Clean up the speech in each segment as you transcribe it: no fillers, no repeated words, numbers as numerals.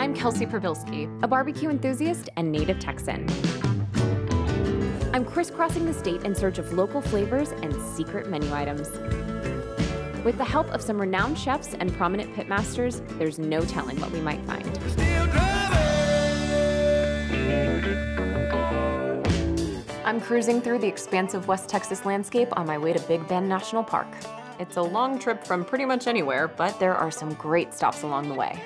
I'm Kelsey Pribilski, a barbecue enthusiast and native Texan. I'm crisscrossing the state in search of local flavors and secret menu items. With the help of some renowned chefs and prominent pitmasters, there's no telling what we might find. I'm cruising through the expansive West Texas landscape on my way to Big Bend National Park. It's a long trip from pretty much anywhere, but there are some great stops along the way.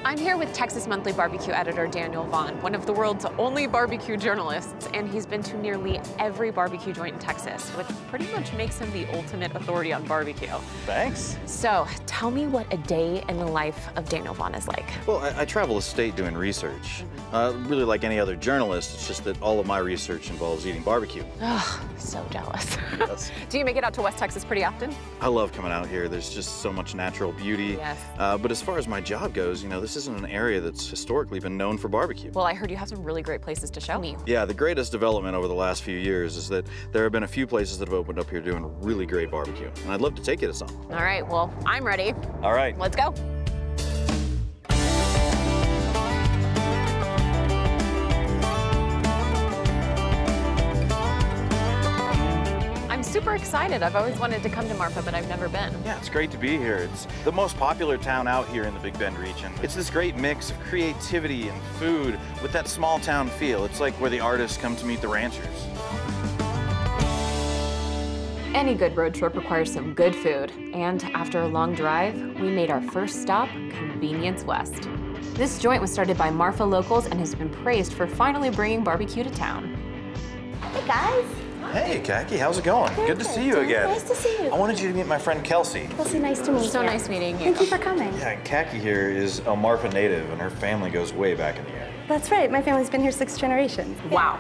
I'm here with Texas Monthly barbecue editor Daniel Vaughn, one of the world's only barbecue journalists, and he's been to nearly every barbecue joint in Texas, which pretty much makes him the ultimate authority on barbecue. Thanks. So, tell me what a day in the life of Daniel Vaughn is like. Well, I travel the state doing research. Really like any other journalist, it's just that all of my research involves eating barbecue. Ugh, so jealous. Yes. Do you make it out to West Texas pretty often? I love coming out here. There's just so much natural beauty. Yes. But as far as my job goes, you know, this isn't an area that's historically been known for barbecue. Well, I heard you have some really great places to show me. Yeah, the greatest development over the last few years is that there have been a few places that have opened up here doing really great barbecue. And I'd love to take you to some. All right, well, I'm ready. All right. Let's go. I'm super excited. I've always wanted to come to Marfa, but I've never been. Yeah, it's great to be here. It's the most popular town out here in the Big Bend region. It's this great mix of creativity and food with that small town feel. It's like where the artists come to meet the ranchers. Any good road trip requires some good food. And after a long drive, we made our first stop, Convenience West. This joint was started by Marfa locals and has been praised for finally bringing barbecue to town. Hey guys. Hey, Kaki, how's it going? Good to see you again. Nice to see you. I wanted you to meet my friend Kelsey. Kelsey, nice to meet you. So nice meeting you. Thank you for coming. Yeah, and Kaki here is a Marfa native, and her family goes way back in the area. That's right. My family's been here 6 generations. Wow.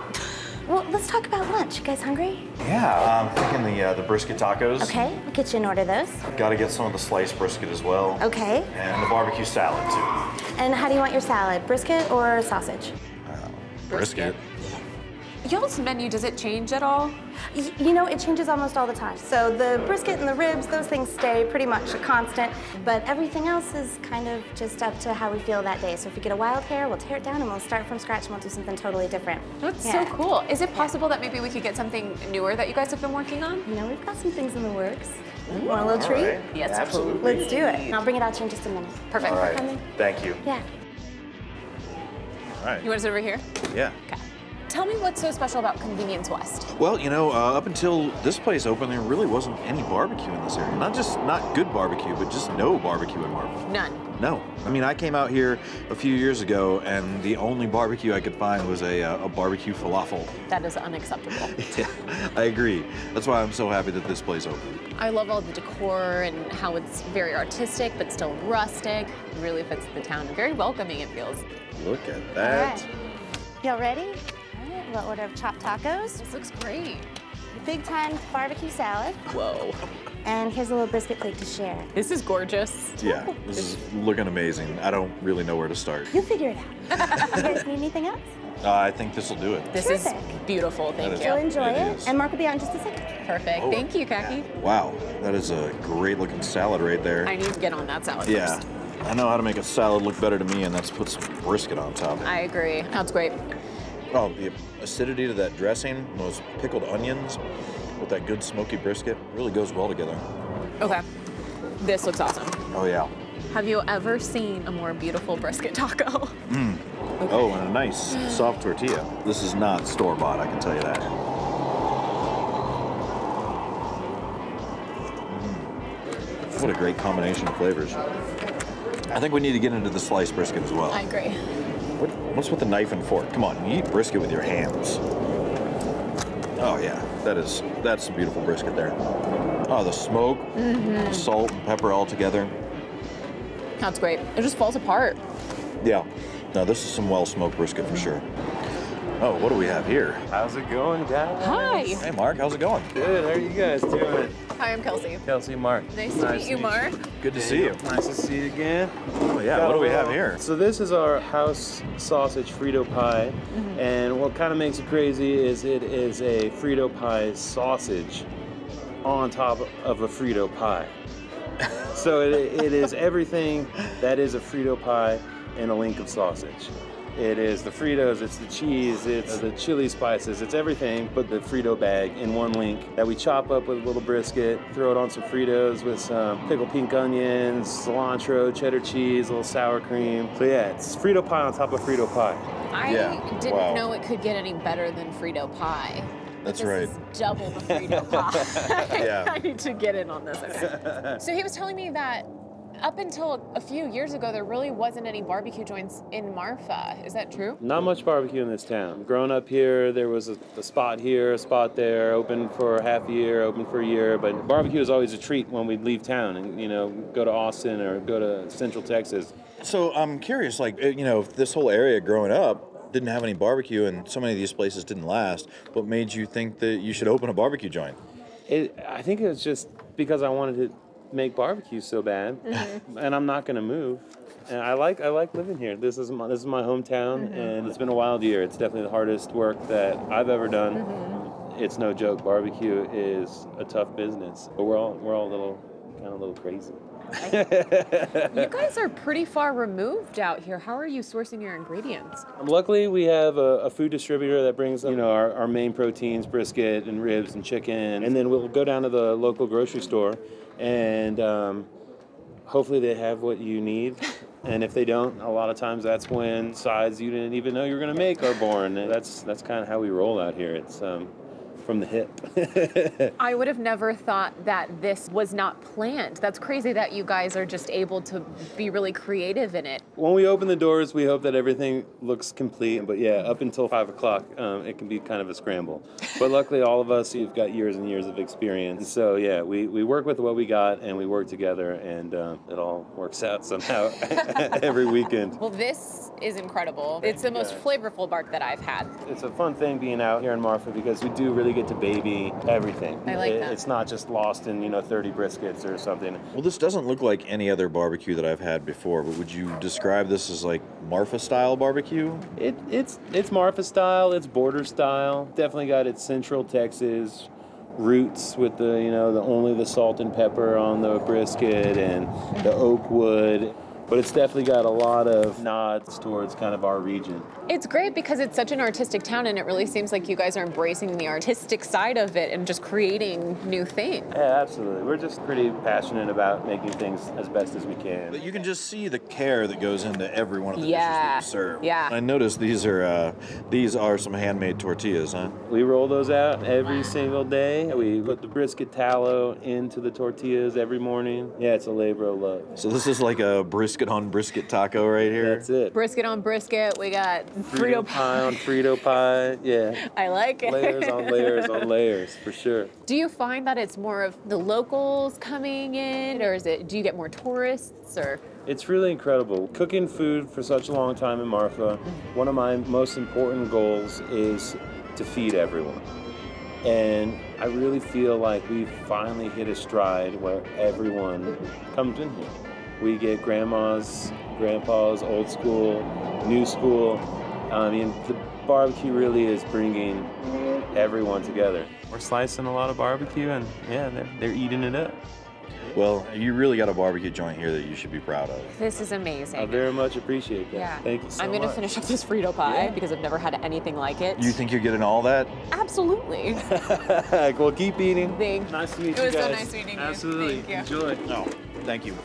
Well, let's talk about lunch. You guys hungry? Yeah, I'm thinking the brisket tacos. Okay, we'll get you an order of those. Got to get some of the sliced brisket as well. Okay. And the barbecue salad, too. And how do you want your salad? Brisket or sausage? Brisket. Y'all's menu, does it change at all? You know, it changes almost all the time. So the brisket and the ribs, those things stay pretty much a constant, but everything else is kind of just up to how we feel that day. So if we get a wild hair, we'll tear it down and we'll start from scratch and we'll do something totally different. That's so cool. Is it possible that maybe we could get something newer that you guys have been working on? You know, we've got some things in the works. Want a little treat? Right. Yes, absolutely. Let's do it. I'll bring it out to you in just a minute. Perfect. All right. Coming? Thank you. Yeah. All right. You want us over here? Yeah. Okay. Tell me what's so special about Convenience West. Well, you know, up until this place opened, there really wasn't any barbecue in this area. Not good barbecue, but just no barbecue in Marfa. None. No. I mean, I came out here a few years ago, and the only barbecue I could find was a barbecue falafel. That is unacceptable. Yeah, I agree. That's why I'm so happy that this place opened. I love all the decor and how it's very artistic, but still rustic. It really fits the town. Very welcoming, it feels. Look at that. All right. Y'all ready? A little order of chopped tacos. This looks great. Big time barbecue salad. Whoa. And here's a little brisket plate to share. This is gorgeous. Yeah, this is looking amazing. I don't really know where to start. You'll figure it out. You guys need anything else? I think this will do it. This is beautiful, thank You'll you. enjoy It it. is. And Mark will be out in just a second. Perfect, Oh. thank you, Kaki. Wow, that is a great looking salad right there. I need to get on that salad Yeah, first. I know how to make a salad look better to me, and that's put some brisket on top. I agree, that's great. Oh, the acidity to that dressing, those pickled onions with that good smoky brisket really goes well together. Okay, this looks awesome. Oh, yeah. Have you ever seen a more beautiful brisket taco? Okay. Oh, and a nice soft tortilla. This is not store-bought, I can tell you that. What a great combination of flavors. I think we need to get into the sliced brisket as well. I agree. What's with the knife and fork? Come on, you eat brisket with your hands. Oh yeah, that's some beautiful brisket there. Oh, the smoke, the salt and pepper all together. That's great. It just falls apart. Yeah, no, this is some well-smoked brisket for sure. Oh, what do we have here? How's it going, guys? Hi. Hey, Mark, how's it going? Good. How are you guys doing? Hi, I'm Kelsey. Kelsey, Mark. Nice to meet you, Mark. Good to see you. Nice to see you again. Oh yeah, what do we have here? So this is our house sausage Frito pie, and what kind of makes it crazy is it is a Frito pie sausage on top of a Frito pie. So it is everything that is a Frito pie in a link of sausage. It is the Fritos, it's the cheese, it's the chili spices, it's everything but the Frito bag in one link that we chop up with a little brisket, throw it on some Fritos with some pickled pink onions, cilantro, cheddar cheese, a little sour cream. So yeah, it's Frito pie on top of Frito pie. I didn't know it could get any better than Frito pie. That's this right. Is double the Frito pie. Yeah. I need to get in on this. So he was telling me that up until a few years ago, there really wasn't any barbecue joints in Marfa. Is that true? Not much barbecue in this town. Growing up here, there was a spot here, a spot there, open for half a year, open for a year, but barbecue was always a treat when we'd leave town and, you know, go to Austin or go to Central Texas. So I'm curious, like, you know, if this whole area growing up didn't have any barbecue and so many of these places didn't last, what made you think that you should open a barbecue joint? I think it was just because I wanted to make barbecue so bad, and I'm not going to move. And I like living here. This is my hometown, and it's been a wild year. It's definitely the hardest work that I've ever done. It's no joke. Barbecue is a tough business, but we're all a little crazy. You guys are pretty far removed out here. How are you sourcing your ingredients? Luckily, we have a food distributor that brings, you know, our main proteins, brisket and ribs and chicken, and then we'll go down to the local grocery store, and hopefully they have what you need. And if they don't, a lot of times that's when sides you didn't even know you were going to make are born. And that's kind of how we roll out here. It's from the hip. I would have never thought that this was not planned. That's crazy that you guys are just able to be really creative in it. When we open the doors, we hope that everything looks complete. But yeah, up until 5 o'clock, it can be kind of a scramble. But luckily, all of us, you've got years and years of experience. So yeah, we work with what we got and we work together, and it all works out somehow every weekend. Well, this is incredible. It's the most flavorful bark that I've had. It's a fun thing being out here in Marfa because we do really get to baby everything. I like that. It's not just lost in, you know, 30 briskets or something. Well, this doesn't look like any other barbecue that I've had before, but would you describe this as like Marfa style barbecue? It's Marfa style, it's border style. Definitely got its Central Texas roots with the, you know, only the salt and pepper on the brisket and the oak wood. But it's definitely got a lot of nods towards kind of our region. It's great because it's such an artistic town, and it really seems like you guys are embracing the artistic side of it and just creating new things. Yeah, absolutely. We're just pretty passionate about making things as best as we can. But you can just see the care that goes into every one of the dishes that you serve. Yeah. I noticed these are some handmade tortillas, huh? We roll those out every single day. We put the brisket tallow into the tortillas every morning. Yeah, it's a labor of love. So this is like a brisket on brisket taco right here. That's it. Brisket on brisket. We got Frito pie on Frito pie. Yeah. I like it. Layers on layers on layers, for sure. Do you find that it's more of the locals coming in, or do you get more tourists, or? It's really incredible. Cooking food for such a long time in Marfa, one of my most important goals is to feed everyone. And I really feel like we've finally hit a stride where everyone comes in here. We get grandmas, grandpas, old school, new school. I mean, the barbecue really is bringing everyone together. We're slicing a lot of barbecue, and yeah, they're eating it up. Well, you really got a barbecue joint here that you should be proud of. This is amazing. I very much appreciate that. Yeah. Thank you so much. I'm going to finish up this Frito pie because I've never had anything like it. You think you're getting all that? Absolutely. Well, keep eating. Thanks. Nice to meet you guys. It was so nice meeting you. Absolutely. Thank you. Enjoy. No, thank you.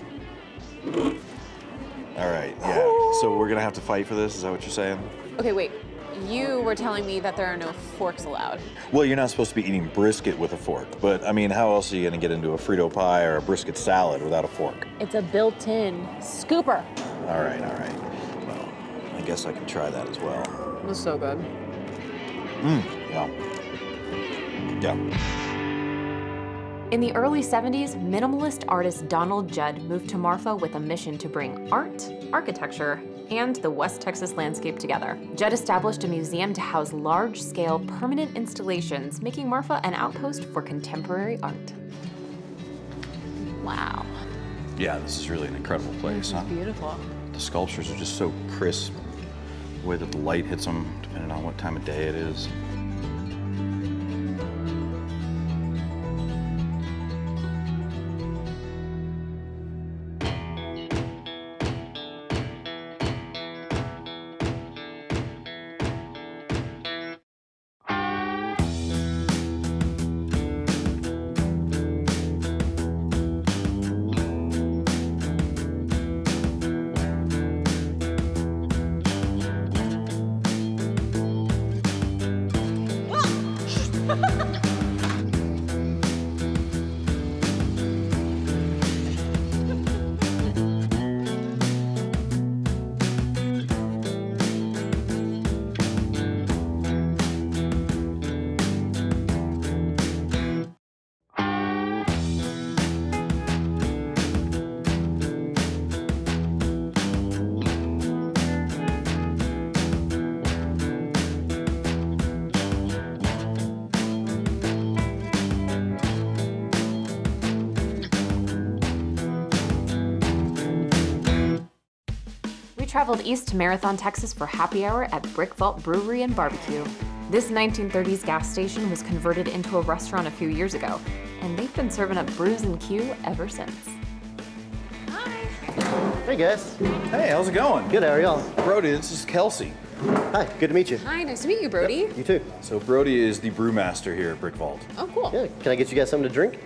All right, yeah. So we're gonna have to fight for this, is that what you're saying? Okay, wait. You were telling me that there are no forks allowed. Well, you're not supposed to be eating brisket with a fork, but I mean, how else are you gonna get into a Frito pie or a brisket salad without a fork? It's a built-in scooper. All right. Well, I guess I can try that as well. It was so good. Yeah. In the early 70s, minimalist artist Donald Judd moved to Marfa with a mission to bring art, architecture, and the West Texas landscape together. Judd established a museum to house large-scale permanent installations, making Marfa an outpost for contemporary art. Wow. Yeah, this is really an incredible place, huh? Beautiful. The sculptures are just so crisp. The way that the light hits them, depending on what time of day it is. We traveled east to Marathon, Texas for happy hour at Brick Vault Brewery and Barbecue. This 1930s gas station was converted into a restaurant a few years ago, and they've been serving up brews and Q ever since. Hi. Hey guys. Hey, how's it going? Good, how are y'all? Brody, this is Kelsey. Hi, good to meet you. Hi, nice to meet you, Brody. You too. So Brody is the brewmaster here at Brick Vault. Oh, cool. Yeah, can I get you guys something to drink?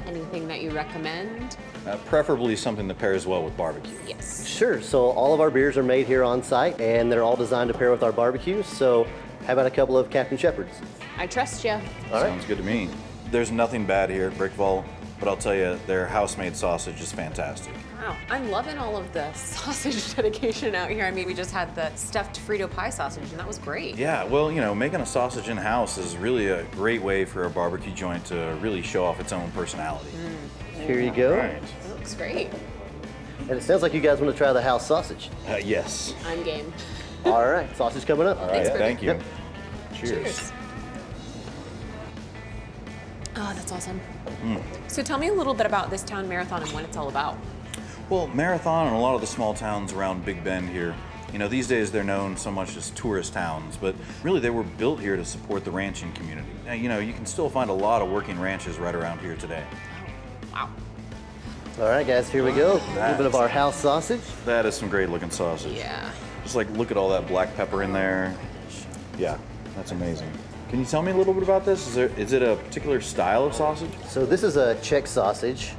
Anything that you recommend? Preferably something that pairs well with barbecue. Yes. Sure, so all of our beers are made here on site and they're all designed to pair with our barbecue, so how about a couple of Captain Shepherds? I trust you. All right. Sounds good to me. There's nothing bad here at Brick Vault, but I'll tell you, their house-made sausage is fantastic. Wow, I'm loving all of the sausage dedication out here. I mean, we just had the stuffed Frito pie sausage, and that was great. Yeah, well, you know, making a sausage in-house is really a great way for a barbecue joint to really show off its own personality. Here you go. Right. That looks great. And it sounds like you guys want to try the house sausage. Yes. I'm game. All right, sausage coming up. All right, Brody. thank you. Yep. Cheers. Oh, that's awesome. So tell me a little bit about this town marathon and what it's all about. Well, Marathon and a lot of the small towns around Big Bend here, you know, these days they're known so much as tourist towns, but really they were built here to support the ranching community. Now, you know, you can still find a lot of working ranches right around here today. Wow. All right, guys, here we go. A little bit of our house sausage. That is some great looking sausage. Yeah. Just like look at all that black pepper in there. Yeah, that's amazing. Can you tell me a little bit about this? Is it a particular style of sausage? So this is a Czech sausage,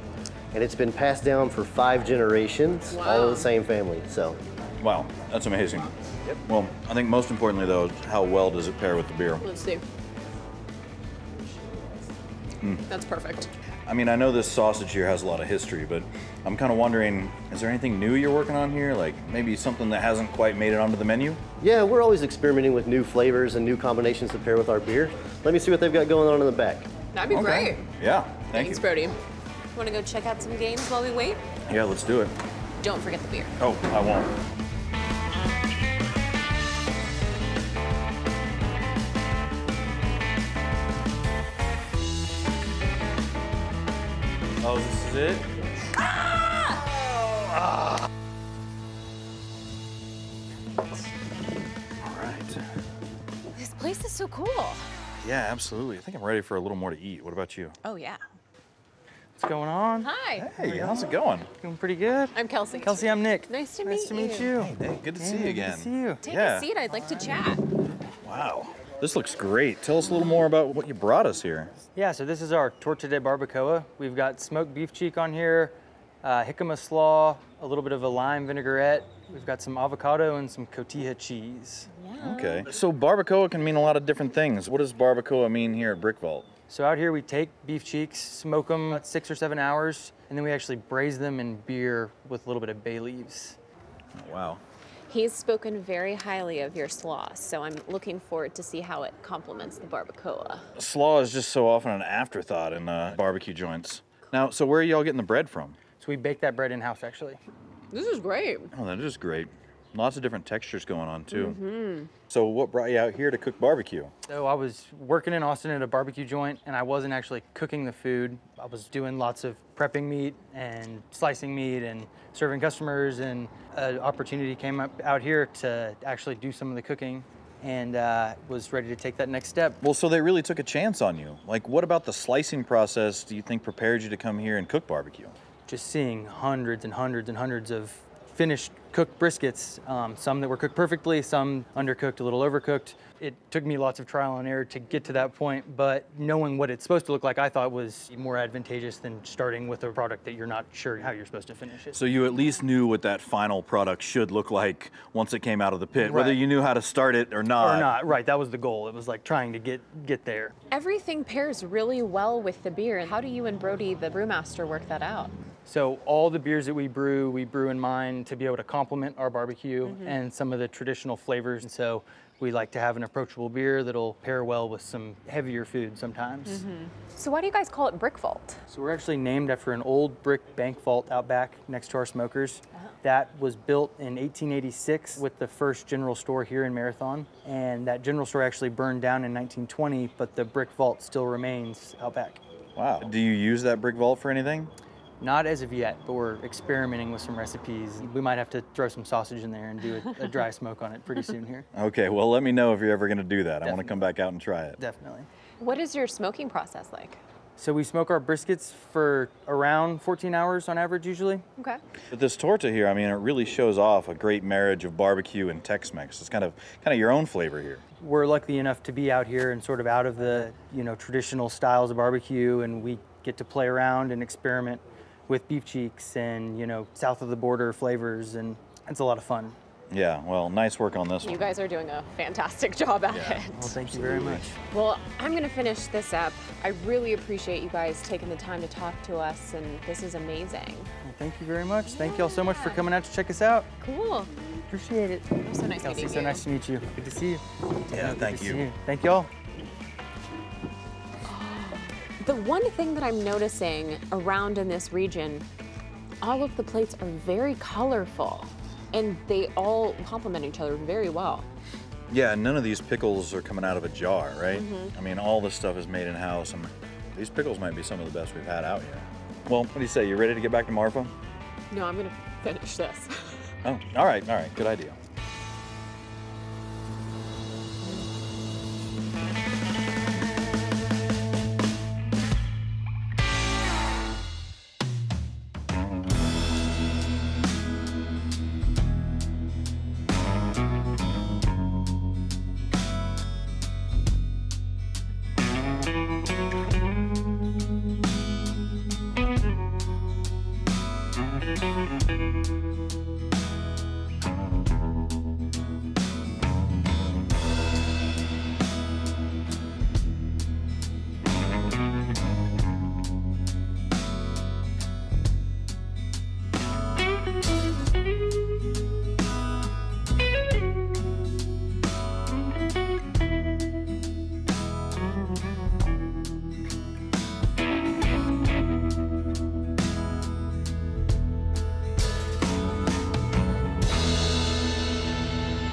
and it's been passed down for 5 generations, all of the same family, so. Wow, that's amazing. Yep. Well, I think most importantly though, how well does it pair with the beer? Let's see. That's perfect. I mean, I know this sausage here has a lot of history, but I'm kind of wondering, is there anything new you're working on here? Like maybe something that hasn't quite made it onto the menu? Yeah, we're always experimenting with new flavors and new combinations to pair with our beer. Let me see what they've got going on in the back. That'd be great. Yeah, Thanks, you. Brody. Want to go check out some games while we wait? Yeah, let's do it. Don't forget the beer. Oh, I won't. Oh, this is it? All right. This place is so cool. Yeah, absolutely. I think I'm ready for a little more to eat. What about you? Oh, yeah. What's going on? Hi. Hey, how's it going? Doing pretty good. I'm Kelsey. Kelsey, I'm Nick. Nice to Nice meet to meet you. you. Hey, good to see you again. Good to see you. Take Yeah. a seat. I'd like to chat. Wow. This looks great. Tell us a little more about what you brought us here. Yeah, so this is our TORTA de BARBACOA. We've got smoked beef cheek on here, jicama slaw, a little bit of a lime vinaigrette. We've got some avocado and some cotija cheese. Okay. So barbacoa can mean a lot of different things. What does barbacoa mean here at Brick Vault? So out here we take beef cheeks, smoke them about 6 or 7 hours, and then we actually braise them in beer with a little bit of bay leaves. Oh, wow. He's spoken very highly of your slaw, so I'm looking forward to see how it complements the barbacoa. Slaw is just so often an afterthought in barbecue joints. Now, so where are y'all getting the bread from? So we bake that bread in-house, actually. This is great. Oh, that is great. Lots of different textures going on, too. So what brought you out here to cook barbecue? So I was working in Austin at a barbecue joint, and I wasn't actually cooking the food. I was doing lots of prepping meat and slicing meat and serving customers, and an opportunity came up out here to actually do some of the cooking, and was ready to take that next step. Well, so they really took a chance on you. Like, what about the slicing process do you think prepared you to come here and cook barbecue? Just seeing hundreds and hundreds and hundreds of finished cooked briskets, some that were cooked perfectly, some undercooked, a little overcooked. It took me lots of trial and error to get to that point, but knowing what it's supposed to look like, I thought was more advantageous than starting with a product that you're not sure how you're supposed to finish it. So you at least knew what that final product should look like once it came out of the pit, whether Right. you knew how to start it or not. Or not, right, that was the goal. It was like trying to get there. Everything pairs really well with the beer. How do you and Brody, the brewmaster, work that out? So all the beers that we brew in mind to be able to complement our barbecue and some of the traditional flavors. And so we like to have an approachable beer that'll pair well with some heavier food sometimes. So why do you guys call it Brick Vault? So we're actually named after an old brick bank vault out back next to our smokers. That was built in 1886 with the first general store here in Marathon. And that general store actually burned down in 1920, but the brick vault still remains out back. Wow. Do you use that brick vault for anything? Not as of yet, but we're experimenting with some recipes. We might have to throw some sausage in there and do a dry smoke on it pretty soon here. Okay, well, let me know if you're ever gonna do that. Definitely. I wanna come back out and try it. Definitely. What is your smoking process like? So we smoke our briskets for around 14 hours on average usually. Okay. But this torta here, I mean, it really shows off a great marriage of barbecue and Tex-Mex. It's kind of your own flavor here. We're lucky enough to be out here and sort of out of the, traditional styles of barbecue, and we get to play around and experiment with beef cheeks and, south of the border flavors, and it's a lot of fun. Yeah, well, nice work on this one. You guys are doing a fantastic job at it. Well, thank you very much. Well, I'm gonna finish this up. I really appreciate you guys taking the time to talk to us, and this is amazing. Well, thank you very much. Thank you all so much for coming out to check us out. Cool. Appreciate it. It was so nice Kelsey, meeting so you. nice to meet you. Good to see you. Yeah, Good thank to you. see you. Thank you all. The one thing that I'm noticing around in this region, all of the plates are very colorful, and they all complement each other very well. Yeah, none of these pickles are coming out of a jar, right? I mean, all this stuff is made in-house, and these pickles might be some of the best we've had out here. Well, what do you say? You ready to get back to Marfa? No, I'm gonna finish this. Oh, all right, good idea.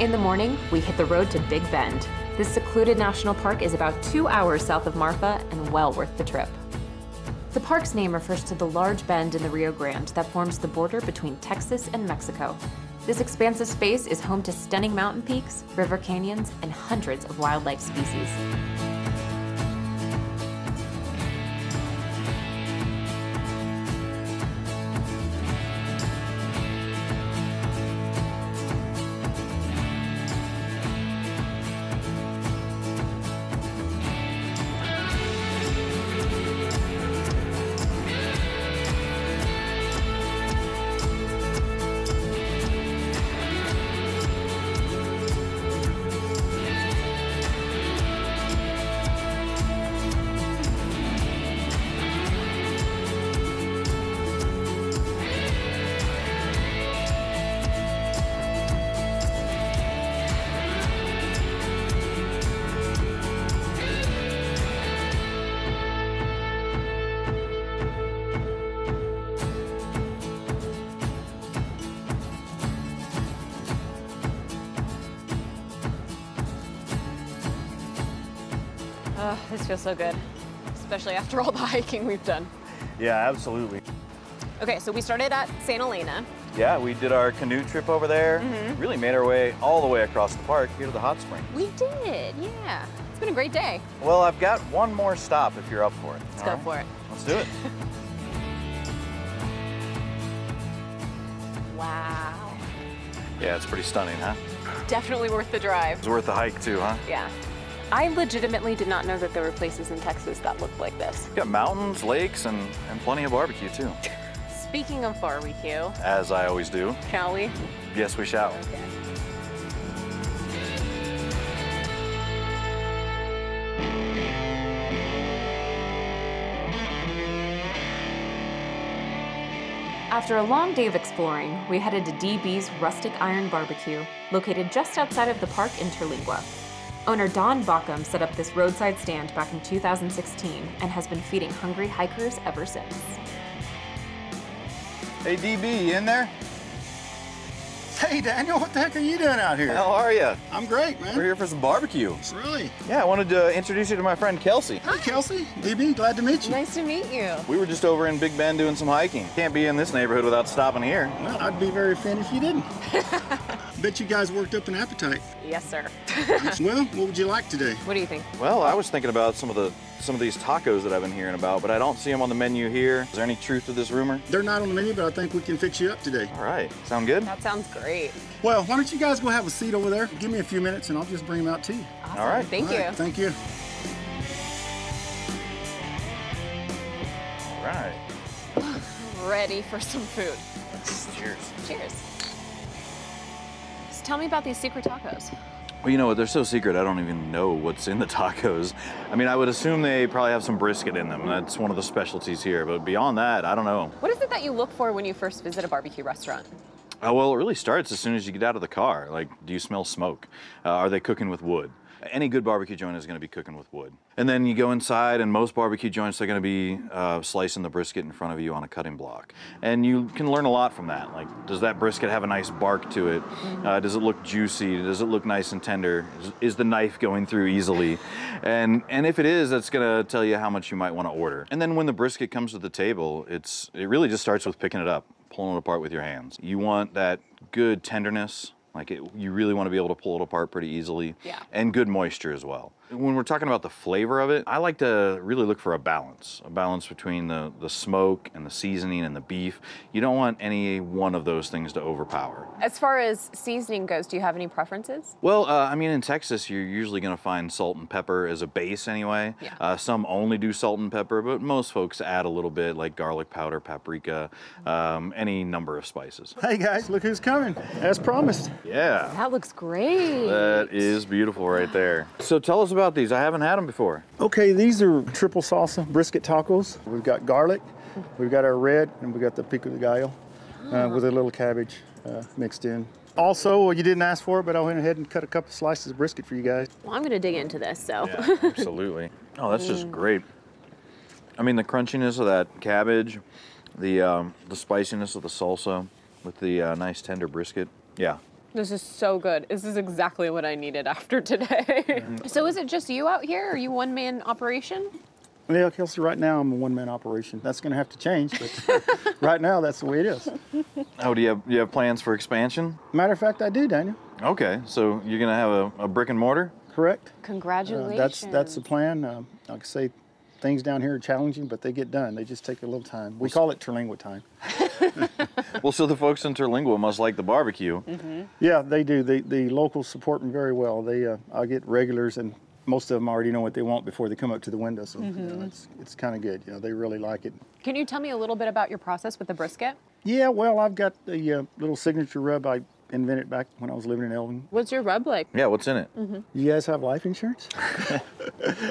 In the morning, we hit the road to Big Bend. This secluded national park is about 2 hours south of Marfa and well worth the trip. The park's name refers to the large bend in the Rio Grande that forms the border between Texas and Mexico. This expansive space is home to stunning mountain peaks, river canyons, and hundreds of wildlife species. Oh, this feels so good, especially after all the hiking we've done. Yeah, absolutely. Okay, so we started at St. Helena. Yeah, we did our canoe trip over there. Really made our way all the way across the park here to the hot springs. We did, yeah. It's been a great day. Well, I've got one more stop if you're up for it. Let's go for it. Let's do it. Wow. Yeah, it's pretty stunning, huh? Definitely worth the drive. It's worth the hike too, huh? Yeah. I legitimately did not know that there were places in Texas that looked like this. We've got mountains, lakes, and plenty of barbecue too. Speaking of barbecue, As I always do. shall we? Yes, we shall. Okay. After a long day of exploring, we headed to DB's Rustic Iron Barbecue, located just outside of the park in Terlingua. Owner Daniel Vaughn set up this roadside stand back in 2016 and has been feeding hungry hikers ever since. Hey, DB, you in there? Hey, Daniel, what the heck are you doing out here? How are you? I'm great, man. We're here for some barbecue. Really? Yeah, I wanted to introduce you to my friend Kelsey. Hi, Kelsey. DB, glad to meet you. Nice to meet you. We were just over in Big Bend doing some hiking. Can't be in this neighborhood without stopping here. Well, I'd be very offended if you didn't. Bet you guys worked up an appetite. Yes, sir. Well, what would you like today? What do you think? Well, I was thinking about some of these tacos that I've been hearing about, but I don't see them on the menu here. Is there any truth to this rumor? They're not on the menu, but I think we can fix you up today. All right, sound good? That sounds great. Well, why don't you guys go have a seat over there? Give me a few minutes and I'll just bring them out to you. Awesome. All right. Thank All you. right, thank you. All right. Ready for some food. Cheers. Cheers. So tell me about these secret tacos. Well, you know what? They're so secret, I don't even know what's in the tacos. I mean, I would assume they probably have some brisket in them. That's one of the specialties here. But beyond that, I don't know. What is it that you look for when you first visit a barbecue restaurant? Well, it really starts as soon as you get out of the car. Like, do you smell smoke? Are they cooking with wood? Any good barbecue joint is going to be cooking with wood. And then you go inside, and most barbecue joints are going to be slicing the brisket in front of you on a cutting block. And you can learn a lot from that. Like, does that brisket have a nice bark to it? Does it look juicy? Does it look nice and tender? Is the knife going through easily? And if it is, that's going to tell you how much you might want to order. And then when the brisket comes to the table, it really just starts with picking it up, pulling it apart with your hands. You want that good tenderness. Like you really want to be able to pull it apart pretty easily. Yeah. And good moisture as well. When we're talking about the flavor of it, I like to really look for a balance between the smoke and the seasoning and the beef. You don't want any one of those things to overpower. As far as seasoning goes, do you have any preferences? Well, I mean, in Texas, you're usually going to find salt and pepper as a base anyway. Yeah. Some only do salt and pepper, but most folks add a little bit, like garlic powder, paprika, any number of spices. Hey guys, look who's coming, as promised. Yeah. That looks great. That is beautiful right there. So tell us about these. I haven't had them before. Okay, these are triple salsa brisket tacos. We've got garlic, we've got our red, and we've got the pico de gallo with a little cabbage mixed in. Also, you didn't ask for it, but I went ahead and cut a couple slices of brisket for you guys. Well, I'm going to dig into this, so. Yeah, absolutely. Oh, that's just great. I mean, the crunchiness of that cabbage, the spiciness of the salsa with the nice tender brisket. Yeah. This is so good. This is exactly what I needed after today. So is it just you out here? Are you one-man operation? Yeah, Kelsey, right now I'm a one-man operation. That's going to have to change, but right now that's the way it is. Oh, do you have plans for expansion? Matter of fact, I do, Daniel. Okay, so you're going to have a brick and mortar? Correct. Congratulations. That's the plan. Like I say, things down here are challenging, but they get done. They just take a little time. We call it Terlingua time. Well, so the folks in Terlingua must like the barbecue. Yeah, they do. The locals support me very well. I get regulars, and most of them already know what they want before they come up to the window. So you know, it's kind of good. You know, they really like it. Can you tell me a little bit about your process with the brisket? Yeah, well, I've got the little signature rub I invented back when I was living in Elgin. What's your rub like? Yeah, what's in it? You guys have life insurance?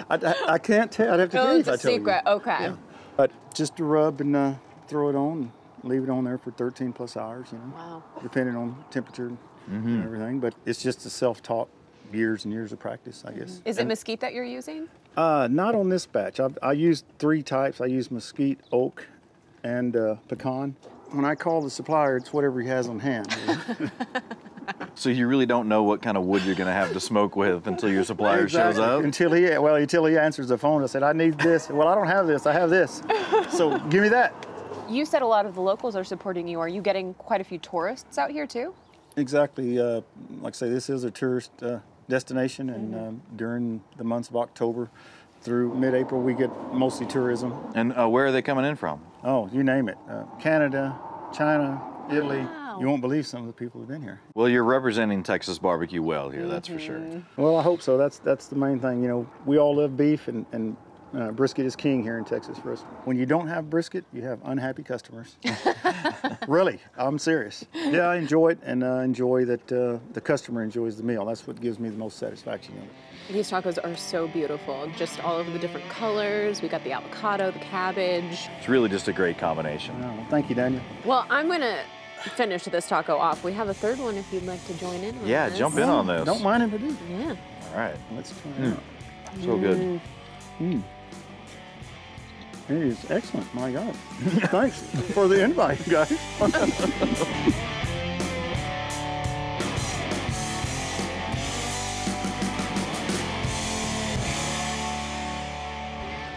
I can't tell. I'd have to tell you if I tell you. It's a secret. Okay. Yeah. But just to rub and throw it on, and leave it on there for 13 plus hours, you know. Wow. Depending on temperature and everything. But it's just a self-taught years and years of practice, I guess. Is it mesquite that you're using? Not on this batch. I used 3 types. I used mesquite, oak, and pecan. When I call the supplier, it's whatever he has on hand. So you really don't know what kind of wood you're going to have to smoke with until your supplier shows up? Until he answers the phone. I said, I need this. Well, I don't have this. I have this. So give me that. You said a lot of the locals are supporting you. Are you getting quite a few tourists out here too? Exactly. Like I say, this is a tourist destination, and during the months of October through mid-April, we get mostly tourism. And where are they coming in from? Oh, you name it. Canada, China, Italy. Wow. You won't believe some of the people who've been here. Well, you're representing Texas barbecue well here, that's for sure. Well, I hope so. That's the main thing. You know, we all love beef, and brisket is king here in Texas for us. When you don't have brisket, you have unhappy customers. Really, I'm serious. Yeah, I enjoy it, and I enjoy that the customer enjoys the meal. That's what gives me the most satisfaction in it. These tacos are so beautiful, just all of the different colors. We got the avocado, the cabbage. It's really just a great combination. Oh, well, thank you, Daniel. Well, I'm gonna finish this taco off. We have a third one if you'd like to join in on Yeah, this. jump in on this. Don't mind if I do. Yeah. All right. Let's try it out. So good. It is excellent, my God. Thanks for the invite, guys.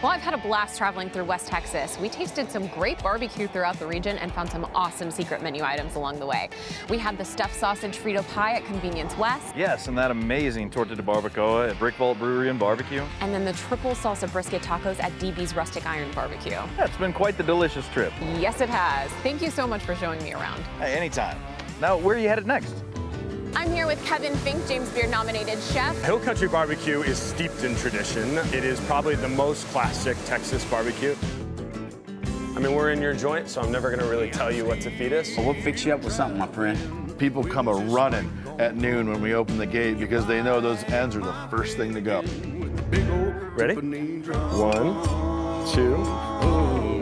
Well, I've had a blast traveling through West Texas. We tasted some great barbecue throughout the region and found some awesome secret menu items along the way. We had the stuffed sausage Frito pie at Convenience West. Yes, and that amazing torta de barbacoa at Brick Vault Brewery and Barbecue. And then the triple salsa brisket tacos at DB's Rustic Iron Barbecue. Yeah, it's been quite the delicious trip. Yes, it has. Thank you so much for showing me around. Hey, anytime. Now, where are you headed next? I'm here with Kevin Fink, James Beard nominated chef. Hill Country Barbecue is steeped in tradition. It is probably the most classic Texas barbecue. I mean, we're in your joint, so I'm never gonna really tell you what to feed us. We'll fix you up with something, my friend. People come a-running at noon when we open the gate because they know those ends are the first thing to go. Ready? 1, 2.